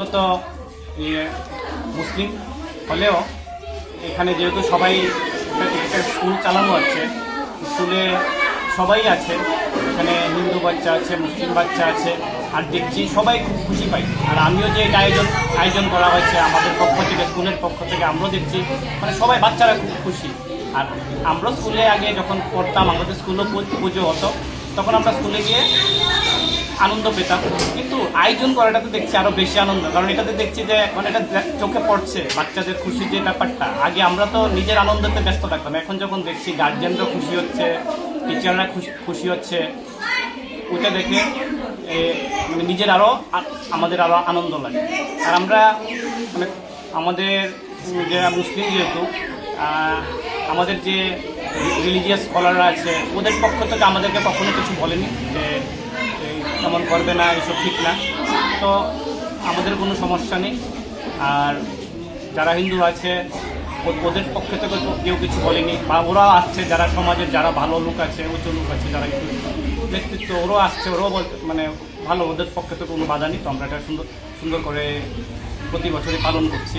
মূলত মুসলিম হলেও এখানে যেহেতু সবাই একটা স্কুল চালানো হচ্ছে, স্কুলে সবাই আছে, এখানে হিন্দু বাচ্চা আছে, মুসলিম বাচ্চা আছে, আর দেখছি সবাই খুব খুশি পাই। আর আমিও যে এটা আয়োজন করা হয়েছে আমাদের পক্ষ থেকে, স্কুলের পক্ষ থেকে, আমরাও দেখছি মানে সবাই বাচ্চারা খুব খুশি। আর আমরা স্কুলে আগে যখন পড়তাম, আমাদের স্কুলও পুজো হতো, তখন আমরা স্কুলে গিয়ে আনন্দ পেতাম, কিন্তু আয়োজন করাটাতে দেখছি আরও বেশি আনন্দ, কারণ এটাতে দেখছি যে মানে এটা চোখে পড়ছে বাচ্চাদের খুশির যে ব্যাপারটা। আগে আমরা তো নিজের আনন্দতে ব্যস্ত থাকতাম, এখন যখন দেখছি গার্জেনরা খুশি হচ্ছে, টিচাররা খুশি হচ্ছে, ওইটা দেখে নিজের আমাদের আরও আনন্দ লাগে। আর আমরা মানে আমাদের যারা মুসলিম, যেহেতু আমাদের যে রিলিজিয়াস স্কলাররা আছে, ওদের পক্ষ থেকে আমাদেরকে কখনো কিছু বলেনি যে তেমন করবে না, এসব ঠিক না, তো আমাদের কোনো সমস্যা নেই। আর যারা হিন্দু আছে ওদের পক্ষ থেকে তো কেউ কিছু বলেনি, বা ওরা আসছে, যারা সমাজের যারা ভালো লোক আছে, উচ্চ লোক আছে, যারা একটু ব্যক্তিত্ব, ওরাও আসছে, ওরাও বলতে মানে ভালো, ওদের পক্ষে তো কোনো বাধা নেই। তো আমরা এটা সুন্দর করে প্রতি বছরই পালন করছি।